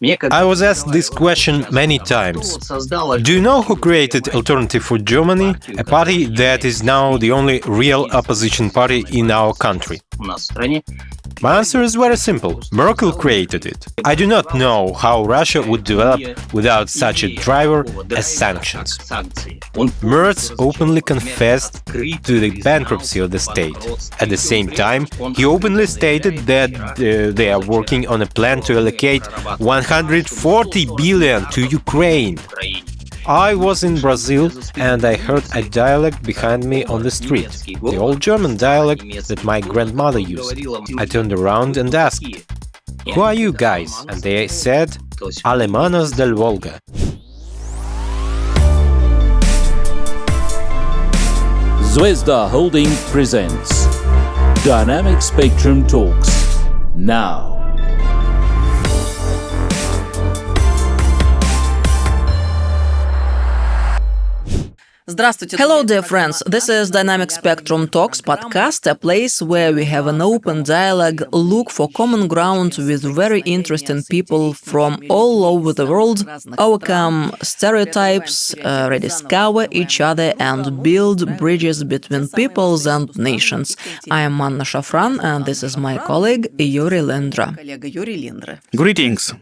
I was asked this question many times. Do you know who created Alternative for Germany, a party that is now the only real opposition party in our country? My answer is very simple. Merkel created it. I do not know how Russia would develop without such a driver as sanctions. Merz openly confessed to the bankruptcy of the state. At the same time, he openly stated that they are working on a plan to allocate 140 billion to Ukraine. I was in Brazil and I heard a dialect behind me on the street, the old German dialect that my grandmother used. I turned around and asked, "Who are you guys?" And they said, "Alemanos del Volga." Zvezda Holding presents Dynamic Spectrum Talks. Now. Hello, dear friends. This is Dynamic Spectrum Talks podcast, a place where we have an open dialogue, look for common ground with very interesting people from all over the world, overcome stereotypes, rediscover each other, and build bridges between peoples and nations. I am Anna Shafran, and this is my colleague, Yuri Lindra. Greetings.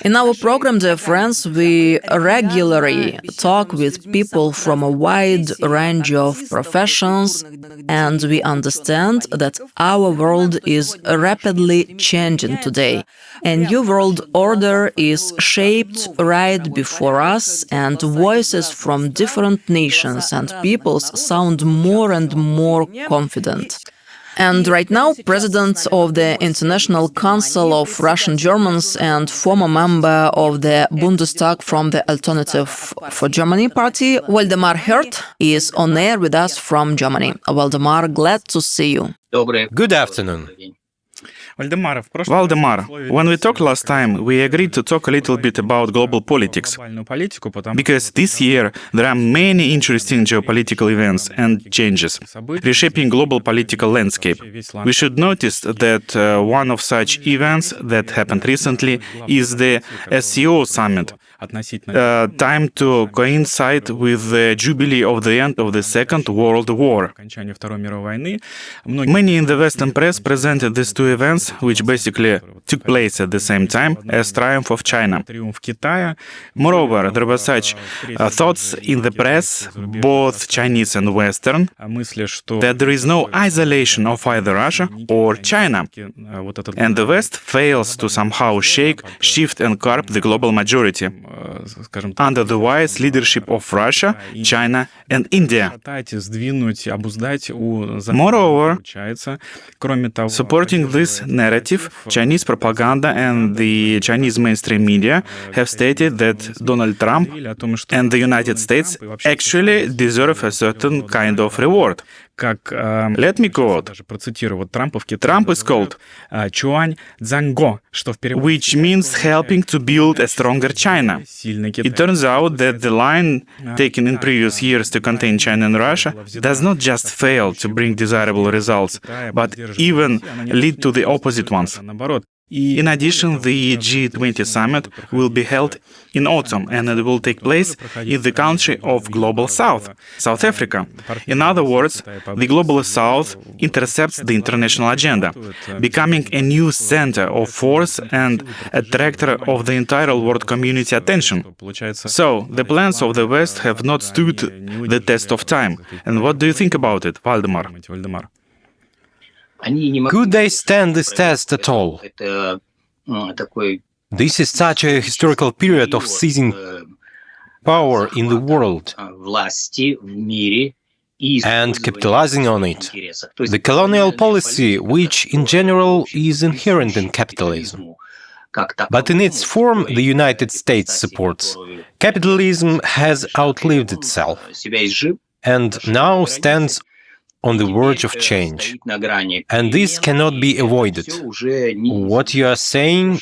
In our program, dear friends, we regularly talk with people from a wide range of professions, and we understand that our world is rapidly changing today. A new world order is shaped right before us, and voices from different nations and peoples sound more and more confident. And right now, President of the International Council of Russian Germans and former member of the Bundestag from the Alternative for Germany party, Waldemar Hirt, is on air with us from Germany. Waldemar, glad to see you. Good afternoon. Waldemar, when we talked last time, we agreed to talk a little bit about global politics, because this year there are many interesting geopolitical events and changes, reshaping global political landscape. We should notice that one of such events that happened recently is the SCO summit, time to coincide with the jubilee of the end of the Second World War. Many in the Western press presented these two events, which basically took place at the same time, as triumph of China. Moreover, there were such thoughts in the press, both Chinese and Western, that there is no isolation of either Russia or China, and the West fails to somehow shake, shift and curb the global majority under the wise leadership of Russia, China and India. Moreover, supporting this narrative, Chinese propaganda and the Chinese mainstream media have stated that Donald Trump and the United States actually deserve a certain kind of reward. Let me quote. Trump is called which means helping to build a stronger China. It turns out that the line taken in previous years to contain China and Russia does not just fail to bring desirable results, but even lead to the opposite ones. In addition, the G20 summit will be held in autumn, and it will take place in the country of Global South, South Africa. In other words, the Global South intercepts the international agenda, becoming a new center of force and attractor of the entire world community attention. So, the plans of the West have not stood the test of time. And what do you think about it, Waldemar? Could they stand this test at all? This is such a historical period of seizing power in the world and capitalizing on it. The colonial policy, which in general is inherent in capitalism. But in its form, the United States supports. Capitalism has outlived itself and now stands on the verge of change, and this cannot be avoided. What you are saying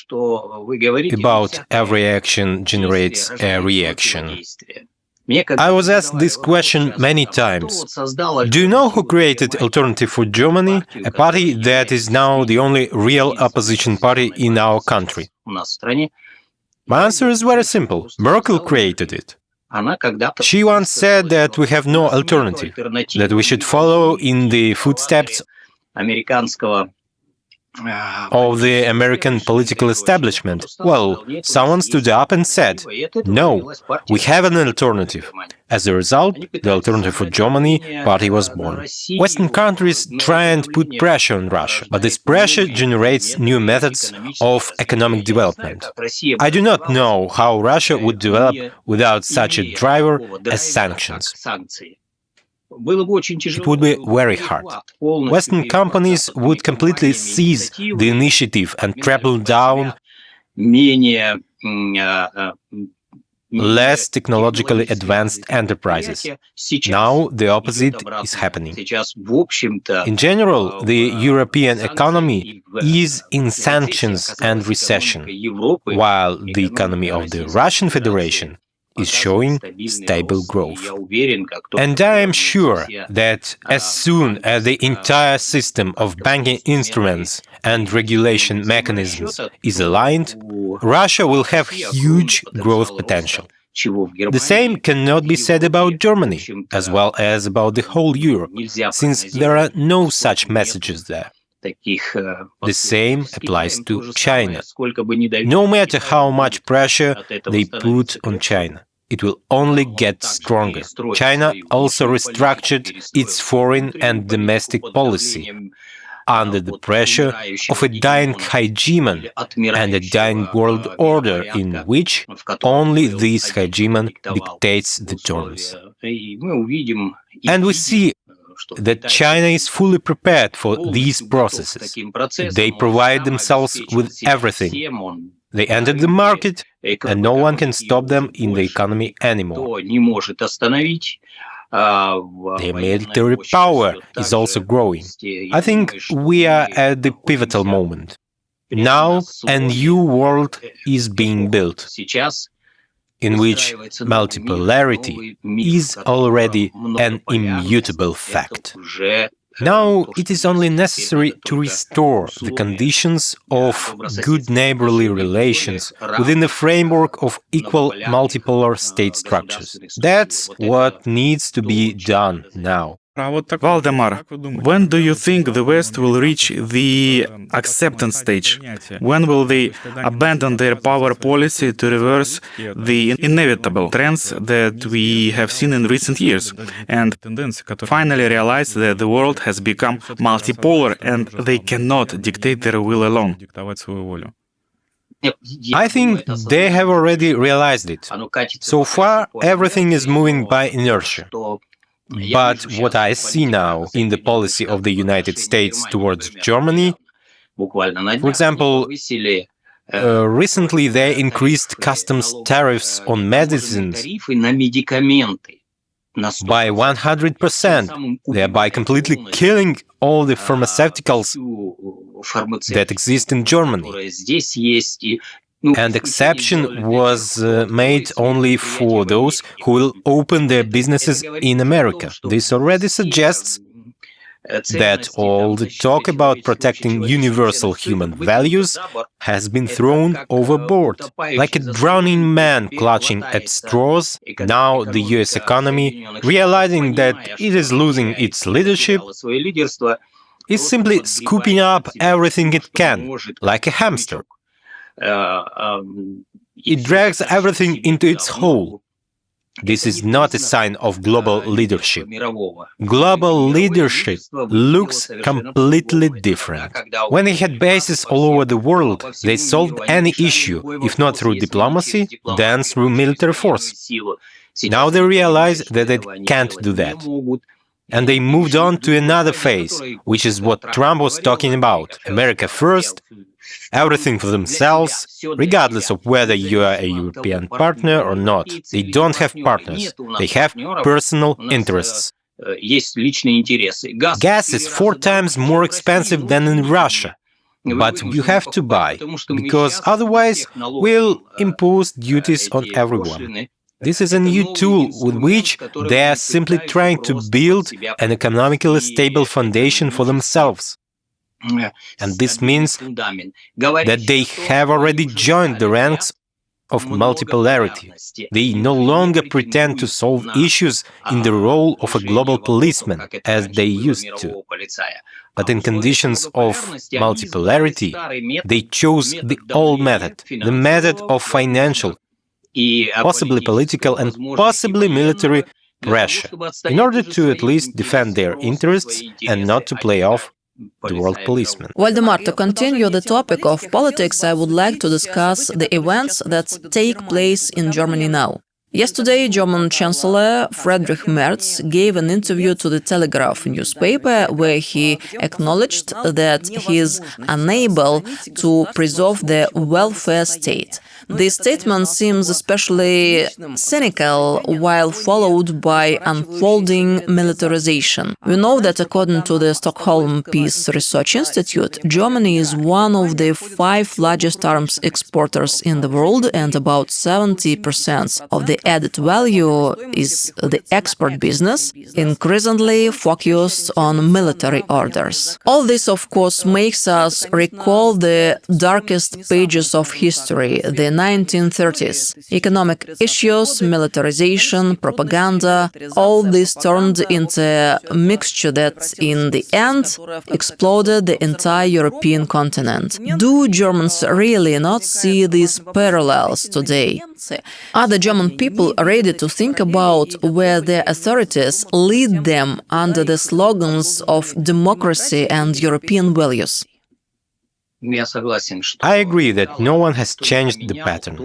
about every action generates a reaction. I was asked this question many times. Do you know who created Alternative for Germany, a party that is now the only real opposition party in our country? My answer is very simple. Merkel created it. She once said that we have no alternative, that we should follow in the footsteps of the American political establishment. Well, someone stood up and said, no, we have an alternative. As a result, the Alternative for Germany party was born. Western countries try and put pressure on Russia, but this pressure generates new methods of economic development. I do not know how Russia would develop without such a driver as sanctions. It would be very hard. Western companies would completely seize the initiative and trample down less technologically advanced enterprises. Now the opposite is happening. In general, the European economy is in sanctions and recession, while the economy of the Russian Federation is showing stable growth. And I am sure that as soon as the entire system of banking instruments and regulation mechanisms is aligned, Russia will have huge growth potential. The same cannot be said about Germany, as well as about the whole Europe, since there are no such messages there. The same applies to China. No matter how much pressure they put on China, it will only get stronger. China also restructured its foreign and domestic policy under the pressure of a dying hegemon and a dying world order in which only this hegemon dictates the terms. And we see that China is fully prepared for these processes. They provide themselves with everything. They entered the market, and no one can stop them in the economy anymore. Their military power is also growing. I think we are at the pivotal moment. Now a new world is being built, in which multipolarity is already an immutable fact. Now it is only necessary to restore the conditions of good neighborly relations within the framework of equal multipolar state structures. That's what needs to be done now. Valdemar, when do you think the West will reach the acceptance stage? When will they abandon their power policy to reverse the inevitable trends that we have seen in recent years and finally realize that the world has become multipolar and they cannot dictate their will alone? I think they have already realized it. So far, everything is moving by inertia. But what I see now in the policy of the United States towards Germany, for example, recently they increased customs tariffs on medicines by 100%, thereby completely killing all the pharmaceuticals that exist in Germany. And exception was made only for those who will open their businesses in America. This already suggests that all the talk about protecting universal human values has been thrown overboard. Like a drowning man clutching at straws, now the US economy, realizing that it is losing its leadership, is simply scooping up everything it can, like a hamster. It drags everything into its hole. This is not a sign of global leadership. Global leadership looks completely different. When they had bases all over the world, they solved any issue, if not through diplomacy, then through military force. Now they realize that they can't do that. And they moved on to another phase, which is what Trump was talking about. America first, everything for themselves, regardless of whether you are a European partner or not. They don't have partners, they have personal interests. Gas is 4 times more expensive than in Russia. But you have to buy, because otherwise we'll impose duties on everyone. This is a new tool with which they are simply trying to build an economically stable foundation for themselves. And this means that they have already joined the ranks of multipolarity. They no longer pretend to solve issues in the role of a global policeman, as they used to. But in conditions of multipolarity, they chose the old method, the method of financial, possibly political and possibly military pressure, in order to at least defend their interests and not to play off the world policeman. Waldemar, to continue the topic of politics, I would like to discuss the events that take place in Germany now. Yesterday, German Chancellor Friedrich Merz gave an interview to the Telegraph newspaper where he acknowledged that he is unable to preserve the welfare state. This statement seems especially cynical while followed by unfolding militarization. We know that according to the Stockholm Peace Research Institute, Germany is one of the 5 largest arms exporters in the world, and about 70% of the added value is the export business, increasingly focused on military orders. All this, of course, makes us recall the darkest pages of history, the 1930s. Economic issues, militarization, propaganda, all this turned into a mixture that, in the end, exploded the entire European continent. Do Germans really not see these parallels today? Are the German people ready to think about where their authorities lead them under the slogans of democracy and European values? I agree that no one has changed the pattern.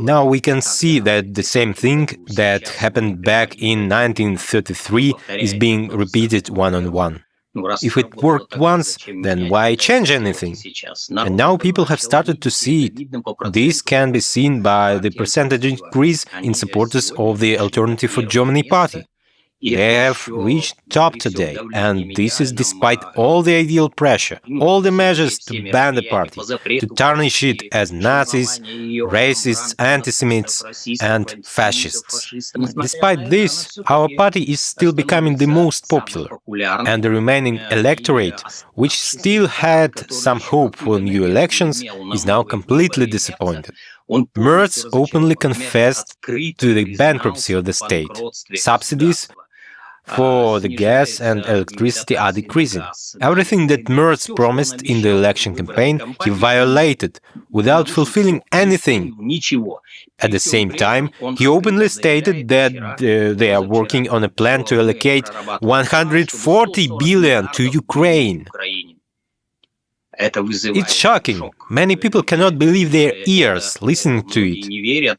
Now we can see that the same thing that happened back in 1933 is being repeated one-on-one. If it worked once, then why change anything? And now people have started to see it. This can be seen by the percentage increase in supporters of the Alternative for Germany party. They have reached top today, and this is despite all the ideal pressure, all the measures to ban the party, to tarnish it as Nazis, racists, anti-Semites, and fascists. Despite this, our party is still becoming the most popular, and the remaining electorate, which still had some hope for new elections, is now completely disappointed. Merz openly confessed to the bankruptcy of the state. Subsidies for the gas and electricity are decreasing. Everything that Merz promised in the election campaign, he violated without fulfilling anything. At the same time, he openly stated that they are working on a plan to allocate 140 billion to Ukraine. It's shocking. Many people cannot believe their ears listening to it.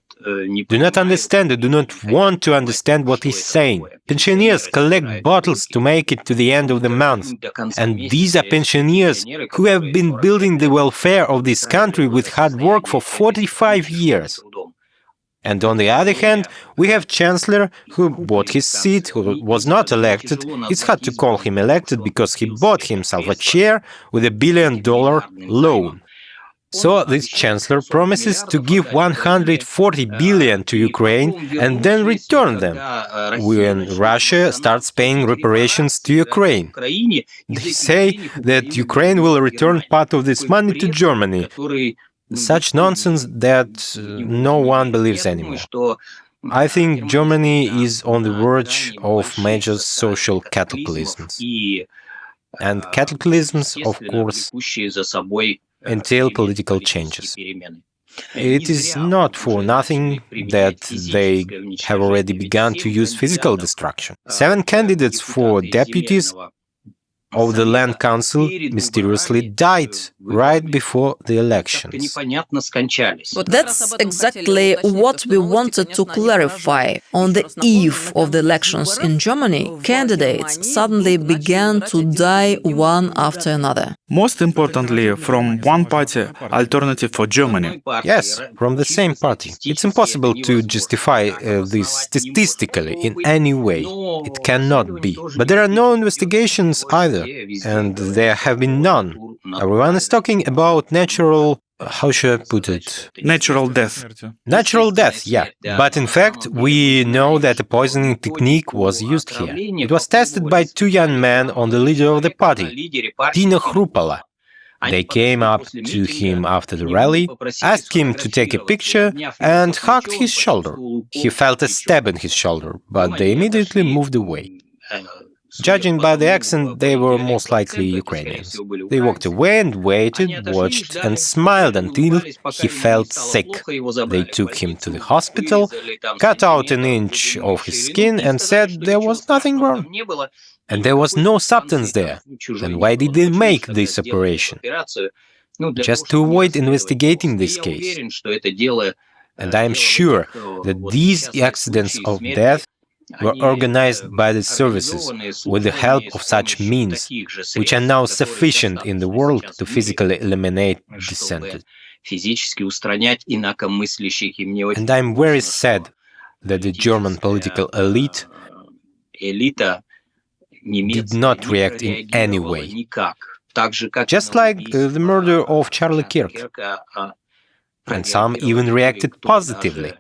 Do not understand, they do not want to understand what he's saying. Pensioners collect bottles to make it to the end of the month. And these are pensioners who have been building the welfare of this country with hard work for 45 years. And on the other hand, we have Chancellor who bought his seat, who was not elected. It's hard to call him elected because he bought himself a chair with $1 billion loan. So this Chancellor promises to give 140 billion to Ukraine and then return them when Russia starts paying reparations to Ukraine. They say that Ukraine will return part of this money to Germany. Such nonsense that no one believes anymore. I think Germany is on the verge of major social cataclysms. And cataclysms, of course, entail political changes. It is not for nothing that they have already begun to use physical destruction. 7 candidates for deputies of the Land Council mysteriously died right before the elections. But that's exactly what we wanted to clarify. On the eve of the elections in Germany, candidates suddenly began to die one after another. Most importantly, from one party, Alternative for Germany. Yes, from the same party. It's impossible to justify this statistically in any way. It cannot be. But there are no investigations either, and there have been none. Everyone is talking about natural... how should I put it? Natural death. Natural death, yeah. But in fact, we know that a poisoning technique was used here. It was tested by 2 young men on the leader of the party, Tino Hrupala. They came up to him after the rally, asked him to take a picture, and hugged his shoulder. He felt a stab in his shoulder, but they immediately moved away. Judging by the accent, they were most likely Ukrainians. They walked away and waited, watched, and smiled until he felt sick. They took him to the hospital, cut out an inch of his skin, and said there was nothing wrong. And there was no substance there. Then why did they make this operation? Just to avoid investigating this case. And I am sure that these accidents of death were organized by the services with the help of such means, which are now sufficient in the world to physically eliminate dissenters. And I am very sad that the German political elite did not react in any way. Just like the murder of Charlie Kirk. And some even reacted positively,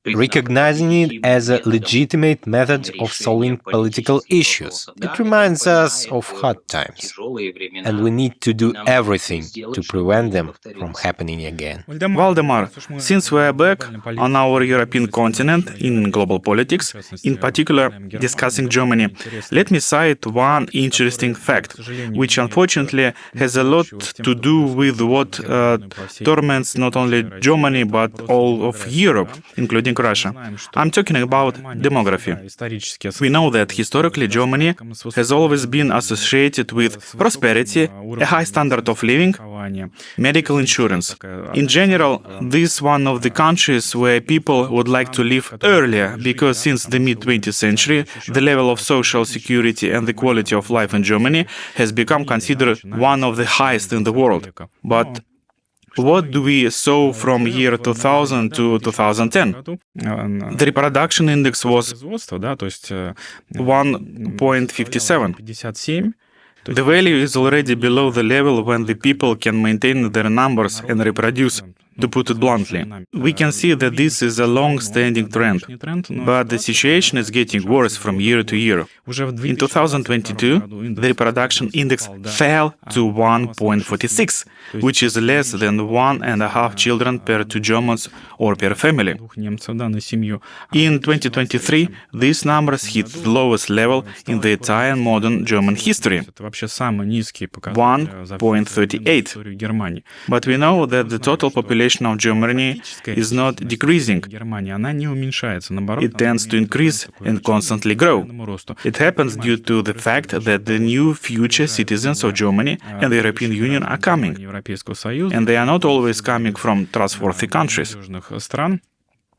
recognizing it as a legitimate method of solving political issues. It reminds us of hard times, and we need to do everything to prevent them from happening again. Valdemar, since we are back on our European continent in global politics, in particular discussing Germany, let me cite one interesting fact, which unfortunately has a lot to do with what torments not only Germany but all of Europe, including Russia. I'm talking about demography. We know that historically Germany has always been associated with prosperity, a high standard of living, medical insurance. In general, this is one of the countries where people would like to live earlier, because since the mid-20th century, the level of social security and the quality of life in Germany has become considered one of the highest in the world. But what do we saw from year 2000 to 2010? The reproduction index was 1.57. The value is already below the level when the people can maintain their numbers and reproduce. To put it bluntly, we can see that this is a long-standing trend, but the situation is getting worse from year to year. In 2022, the reproduction index fell to 1.46, which is less than 1.5 children per 2 Germans or per family. In 2023, these numbers hit the lowest level in the entire modern German history, 1.38. But we know that the total population of Germany is not decreasing. It tends to increase and constantly grow. It happens due to the fact that the new future citizens of Germany and the European Union are coming, and they are not always coming from trustworthy countries.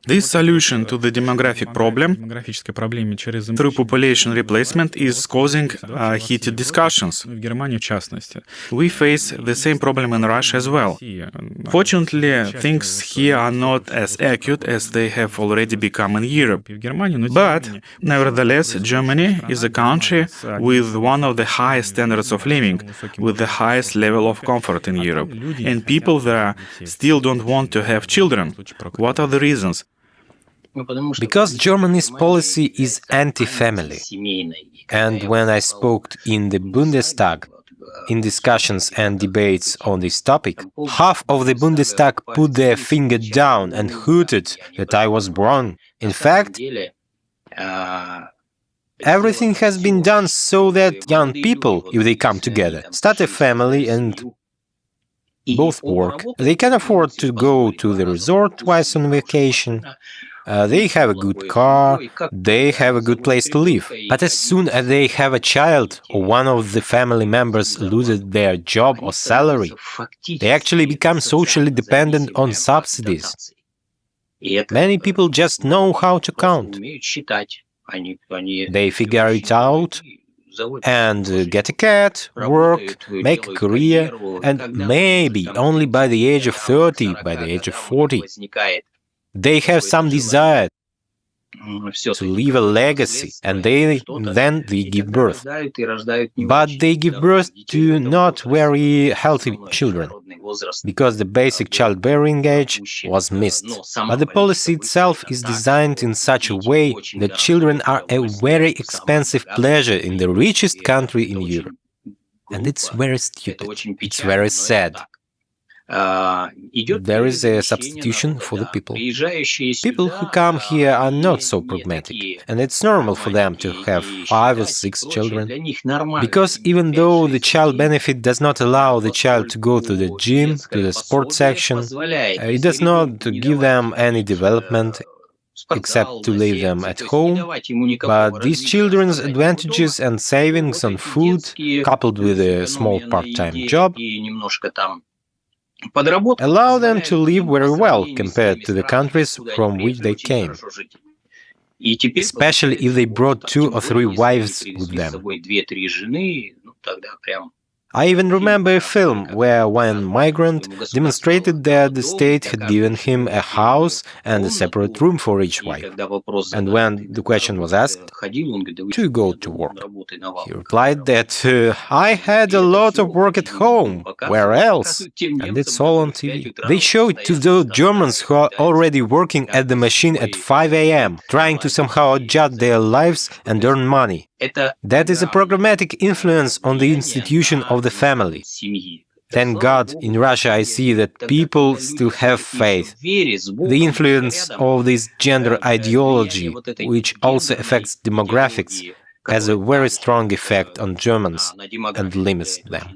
This solution to the demographic problem through population replacement is causing heated discussions. We face the same problem in Russia as well. Fortunately, things here are not as acute as they have already become in Europe. But, nevertheless, Germany is a country with one of the highest standards of living, with the highest level of comfort in Europe. And people there still don't want to have children. What are the reasons? Because Germany's policy is anti-family. And when I spoke in the Bundestag, in discussions and debates on this topic, half of the Bundestag put their finger down and hooted that I was wrong. In fact, everything has been done so that young people, if they come together, start a family and both work, they can afford to go to the resort twice on vacation, they have a good car, they have a good place to live. But as soon as they have a child or one of the family members loses their job or salary, they actually become socially dependent on subsidies. Many people just know how to count. They figure it out and get a cat, work, make a career, and maybe only by the age of 30, by the age of 40, they have some desire to leave a legacy, and then they give birth. But they give birth to not very healthy children, because the basic childbearing age was missed. But the policy itself is designed in such a way that children are a very expensive pleasure in the richest country in Europe. And it's very stupid. It's very sad. There is a substitution for the people. People who come here are not so pragmatic, and it's normal for them to have 5 or 6 children. Because even though the child benefit does not allow the child to go to the gym, to the sports section, it does not give them any development except to leave them at home, but these children's advantages and savings on food, coupled with a small part-time job, allow them to live very well compared to the countries from which they came, especially if they brought 2 or 3 wives with them. I even remember a film where one migrant demonstrated that the state had given him a house and a separate room for each wife. And when the question was asked, "Do you go to work?" he replied that, "I had a lot of work at home. Where else?" And it's all on TV. They show it to those Germans who are already working at the machine at 5 a.m., trying to somehow adjust their lives and earn money. That is a programmatic influence on the institution of the family. Thank God, in Russia I see that people still have faith. The influence of this gender ideology, which also affects demographics, has a very strong effect on Germans and limits them.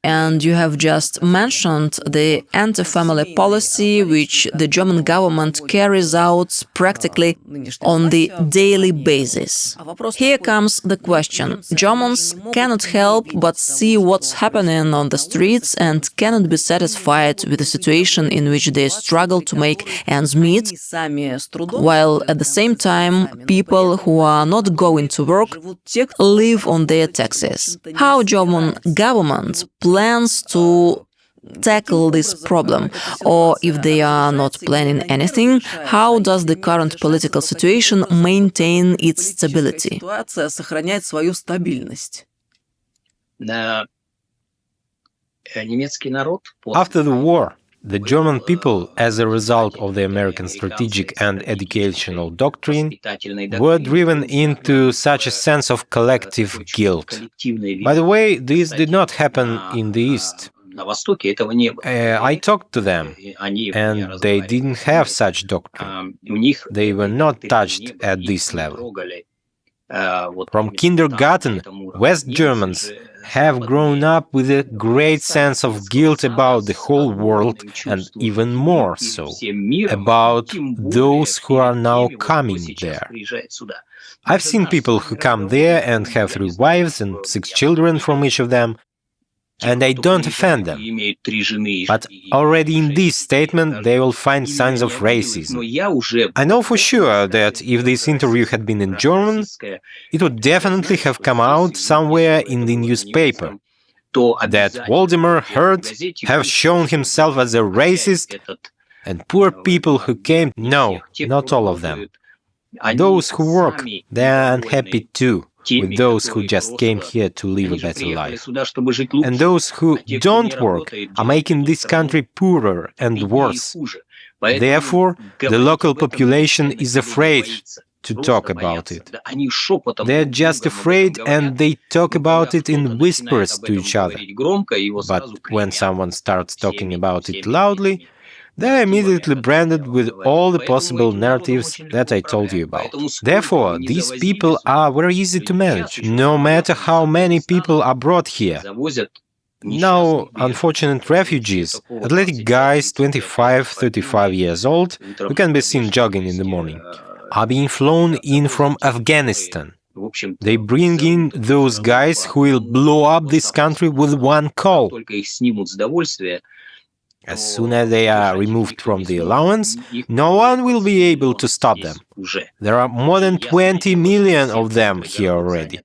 And you have just mentioned the anti-family policy which the German government carries out practically on the daily basis. Here comes the question. Germans cannot help but see what's happening on the streets and cannot be satisfied with the situation in which they struggle to make ends meet, while at the same time people who are not going to work live on their taxes. How German government plans to tackle this problem, or if they are not planning anything, how does the current political situation maintain its stability? After the war, the German people, as a result of the American strategic and educational doctrine, were driven into such a sense of collective guilt. By the way, this did not happen in the East. I talked to them, and they didn't have such doctrine. They were not touched at this level. From kindergarten, West Germans have grown up with a great sense of guilt about the whole world, and even more so about those who are now coming there. I've seen people who come there and have 3 wives and 6 children from each of them, and I don't offend them. But already in this statement they will find signs of racism. I know for sure that if this interview had been in German, it would definitely have come out somewhere in the newspaper that Waldemar Heard have shown himself as a racist, and poor people who came, no, not all of them. Those who work, they are unhappy too, with those who just came here to live a better life. And those who don't work are making this country poorer and worse. Therefore, the local population is afraid to talk about it. They're just afraid, and they talk about it in whispers to each other. But when someone starts talking about it loudly, they are immediately branded with all the possible narratives that I told you about. Therefore, these people are very easy to manage, no matter how many people are brought here. Now, unfortunate refugees, athletic guys 25, 35 years old, who can be seen jogging in the morning, are being flown in from Afghanistan. They bring in those guys who will blow up this country with one call. As soon as they are removed from the allowance, no one will be able to stop them. There are more than 20 million of them here already.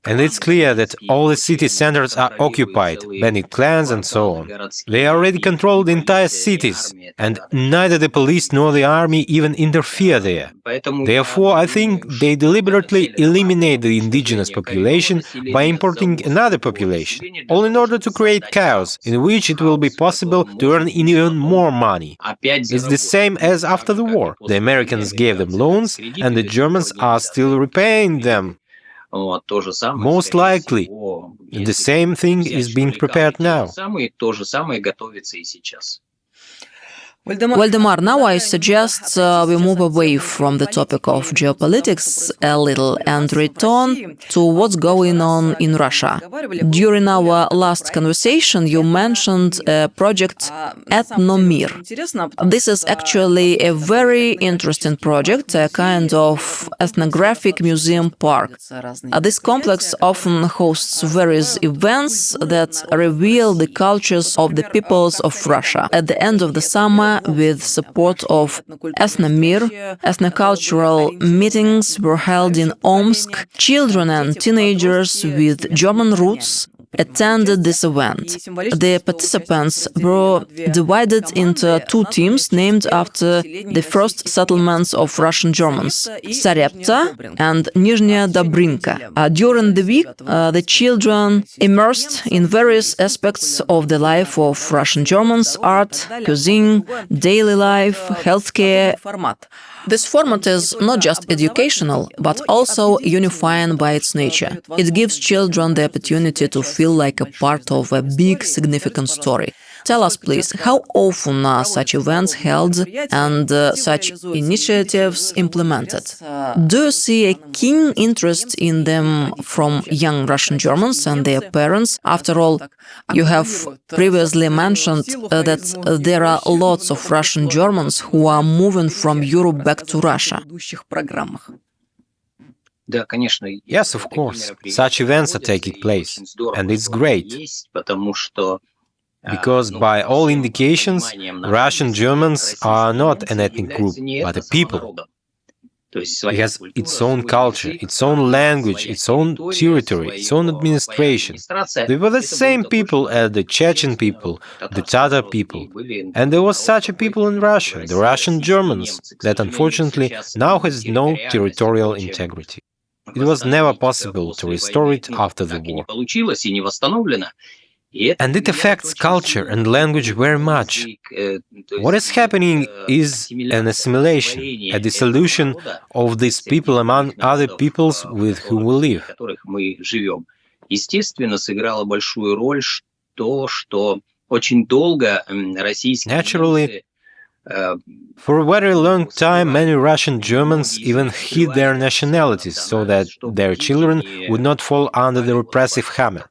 And it's clear that all the city centers are occupied, bandit clans and so on. They already control the entire cities, and neither the police nor the army even interfere there. Therefore, I think they deliberately eliminate the indigenous population by importing another population, all in order to create chaos, in which it will be possible to earn even more money. It's the same as after the war. The Americans gave them loans, and the Germans are still repaying them. Most likely, the same thing is being prepared now. Waldemar, now I suggest we move away from the topic of geopolitics a little and return to what's going on in Russia. During our last conversation, you mentioned a project Ethnomir. This is actually a very interesting project, a kind of ethnographic museum park. This complex often hosts various events that reveal the cultures of the peoples of Russia. At the end of the summer, with support of Ethnomir, ethnocultural meetings were held in Omsk. Children and teenagers with German roots attended this event. The participants were divided into two teams named after the first settlements of Russian Germans, Sarepta and Nizhnya Dobrinka. During the week, the children immersed in various aspects of the life of Russian Germans: art, cuisine, daily life, healthcare. This format is not just educational, but also unifying by its nature. It gives children the opportunity to feel like a part of a big, significant story. Tell us, please, how often are such events held and such initiatives implemented? Do you see a keen interest in them from young Russian Germans and their parents? After all, you have previously mentioned that there are lots of Russian Germans who are moving from Europe back to Russia. Yes, of course, such events are taking place, and it's great. Because by all indications, Russian Germans are not an ethnic group, but a people. It has its own culture, its own language, its own territory, its own administration. They were the same people as the Chechen people, the Tatar people. And there was such a people in Russia, the Russian Germans, that unfortunately now has no territorial integrity. It was never possible to restore it after the war. And it affects culture and language very much. What is happening is an assimilation, a dissolution of these people among other peoples with whom we live. Naturally, for a very long time, many Russian Germans even hid their nationalities so that their children would not fall under the repressive hammer.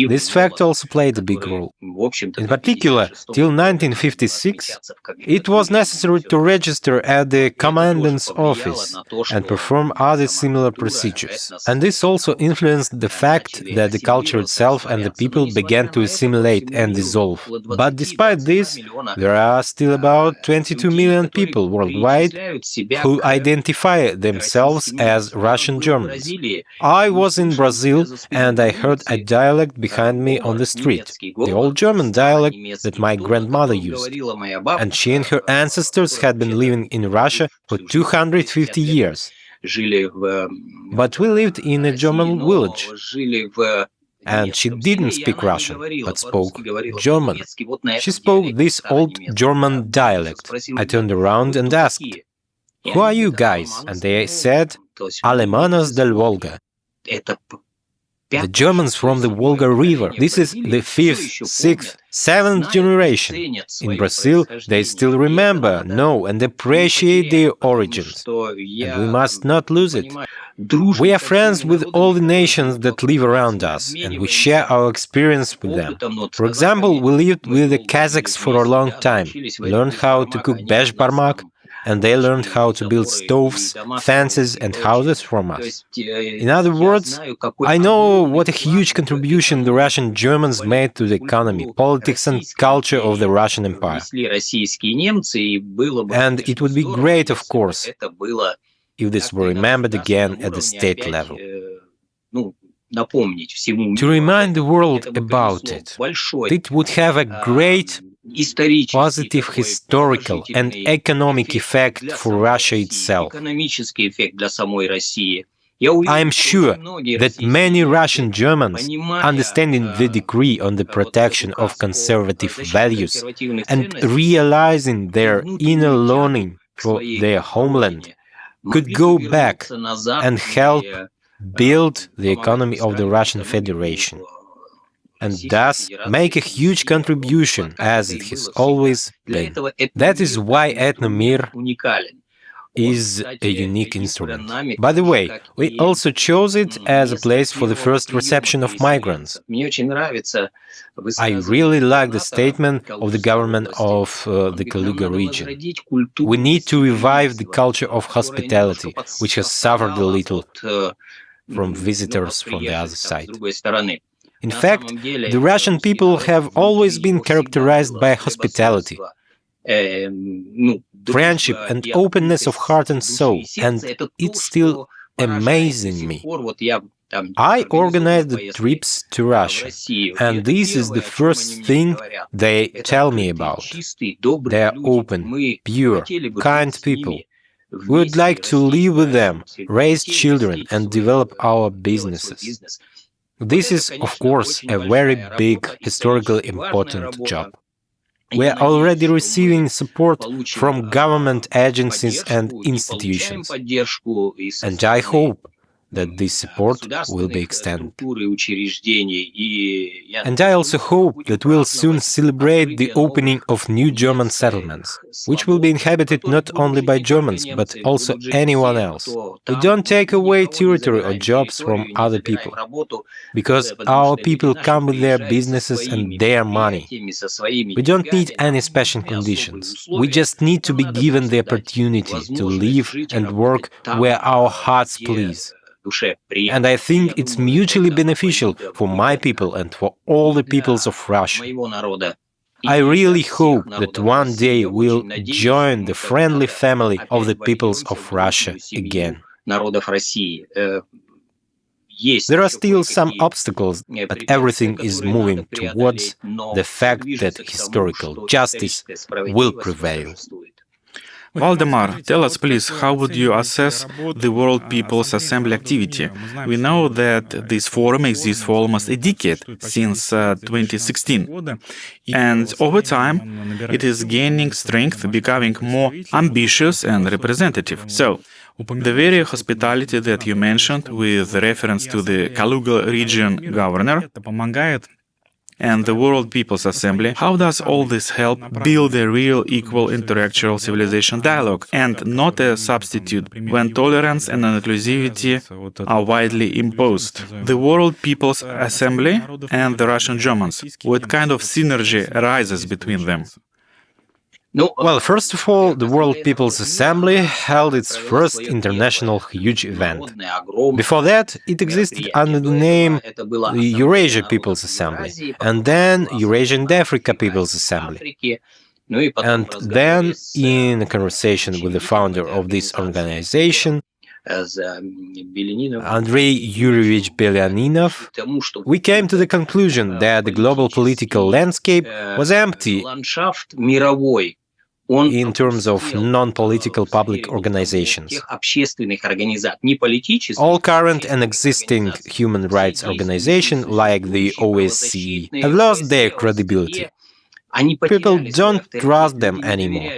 This fact also played a big role. In particular, till 1956, it was necessary to register at the commandant's office and perform other similar procedures. And this also influenced the fact that the culture itself and the people began to assimilate and dissolve. But despite this, there are still about 22 million people worldwide who identify themselves as Russian Germans. I was in Brazil and I heard a dialect behind me on the street, the old German dialect that my grandmother used. And she and her ancestors had been living in Russia for 250 years. But we lived in a German village. And she didn't speak Russian, but spoke German. She spoke this old German dialect. I turned around and asked, "Who are you guys?" And they said, "Alemanes del Volga." The Germans from the Volga River. This is the 5th, 6th, 7th generation. In Brazil, they still remember, know, and appreciate their origins. And we must not lose it. We are friends with all the nations that live around us, and we share our experience with them. For example, we lived with the Kazakhs for a long time. We learned how to cook besh barmak, and they learned how to build stoves, fences, and houses from us. In other words, I know what a huge contribution the Russian Germans made to the economy, politics, and culture of the Russian Empire. And it would be great, of course, if this were remembered again at the state level. To remind the world about it, it would have a great positive historical and economic effect for Russia itself. I am sure that many Russian Germans, understanding the decree on the protection of conservative values and realizing their inner longing for their homeland, could go back and help build the economy of the Russian Federation, and thus make a huge contribution, as it has always been. That is why Etnomir is a unique instrument. By the way, we also chose it as a place for the first reception of migrants. I really like the statement of the government of the Kaluga region. We need to revive the culture of hospitality, which has suffered a little from visitors from the other side. In fact, the Russian people have always been characterized by hospitality, friendship and openness of heart and soul, and it's still amazing me. I organized the trips to Russia, and this is the first thing they tell me about. They are open, pure, kind people. We would like to live with them, raise children, and develop our businesses. This is, of course, a very big, historically important job. We are already receiving support from government agencies and institutions, and I hope that this support will be extended. And I also hope that we'll soon celebrate the opening of new German settlements, which will be inhabited not only by Germans, but also anyone else. We don't take away territory or jobs from other people, because our people come with their businesses and their money. We don't need any special conditions. We just need to be given the opportunity to live and work where our hearts please. And I think it's mutually beneficial for my people and for all the peoples of Russia. I really hope that one day we'll join the friendly family of the peoples of Russia again. There are still some obstacles, but everything is moving towards the fact that historical justice will prevail. Valdemar, tell us please, how would you assess the World People's Assembly activity? We know that this forum exists for almost a decade, since 2016. And over time, it is gaining strength, becoming more ambitious and representative. So, the very hospitality that you mentioned with reference to the Kaluga region governor and the World People's Assembly, how does all this help build a real equal intellectual civilization dialogue and not a substitute when tolerance and inclusivity are widely imposed? The World People's Assembly and the Russian Germans, what kind of synergy arises between them? Well, first of all, the World People's Assembly held its first international huge event. Before that, it existed under the name the Eurasia People's Assembly, and then Eurasia and Africa People's Assembly. And then, in a conversation with the founder of this organization, Andrei Yuryevich Belyaninov, we came to the conclusion that the global political landscape was empty in terms of non-political public organizations. All current and existing human rights organizations, like the OSCE, have lost their credibility. People don't trust them anymore.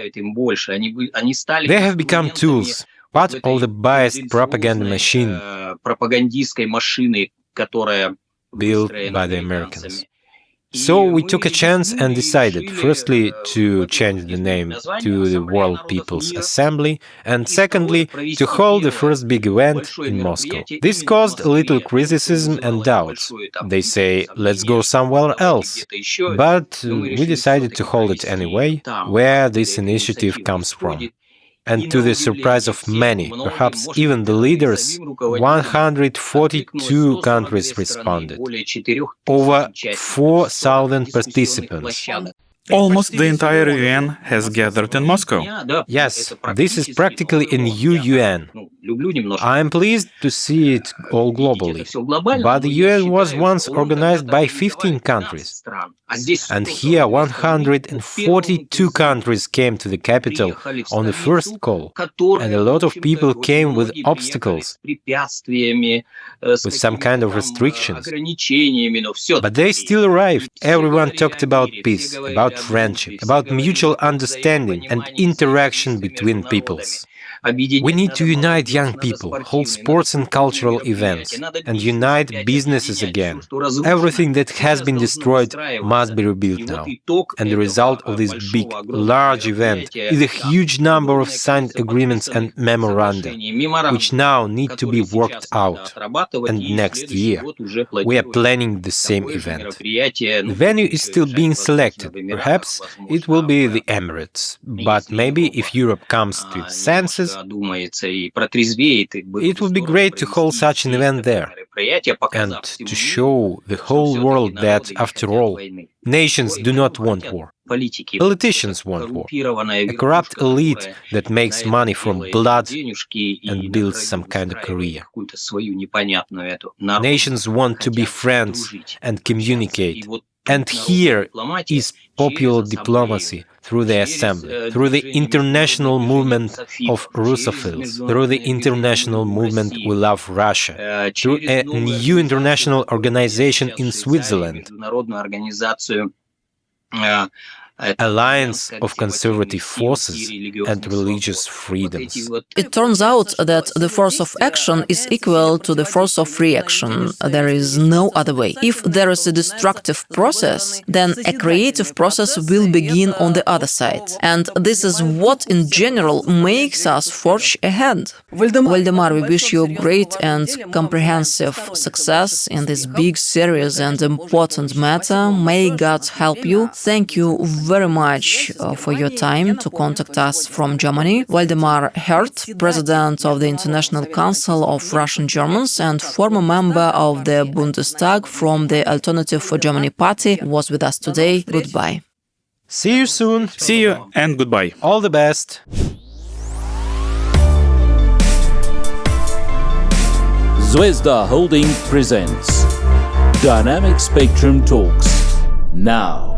They have become tools, part of the biased propaganda machine built by the Americans. So we took a chance and decided, firstly, to change the name to the World People's Assembly, and secondly, to hold the first big event in Moscow. This caused a little criticism and doubts. They say, let's go somewhere else. But we decided to hold it anyway, where this initiative comes from. And to the surprise of many, perhaps even the leaders, 142 countries responded. Over 4,000 participants. Almost the entire UN has gathered in Moscow. Yes, this is practically a new UN. I am pleased to see it all globally. But the UN was once organized by 15 countries. And here 142 countries came to the capital on the first call. And a lot of people came with obstacles, with some kind of restrictions. But they still arrived. Everyone talked about peace, about friendship, about mutual understanding and interaction between peoples. We need to unite young people, hold sports and cultural events, and unite businesses again. Everything that has been destroyed must be rebuilt now. And the result of this big, large event is a huge number of signed agreements and memoranda, which now need to be worked out. And next year, we are planning the same event. The venue is still being selected. Perhaps it will be the Emirates. But maybe if Europe comes to its senses, it would be great to hold such an event there and to show the whole world that, after all, nations do not want war. Politicians want war. A corrupt elite that makes money from blood and builds some kind of career. Nations want to be friends and communicate. And here is popular diplomacy through the assembly, through the international movement of Russophiles, through the international movement We Love Russia, through a new international organization in Switzerland, alliance of conservative forces and religious freedoms. It turns out that the force of action is equal to the force of reaction. There is no other way. If there is a destructive process, then a creative process will begin on the other side. And this is what, in general, makes us forge ahead. Waldemar, we wish you great and comprehensive success in this big, serious and important matter. May God help you. Thank you very much for your time to contact us from Germany. Waldemar Hert, President of the International Council of Russian Germans and former member of the Bundestag from the Alternative for Germany party, was with us today. Goodbye. See you soon. See you and goodbye. All the best. Zvezda Holding presents Dynamic Spectrum Talks. Now.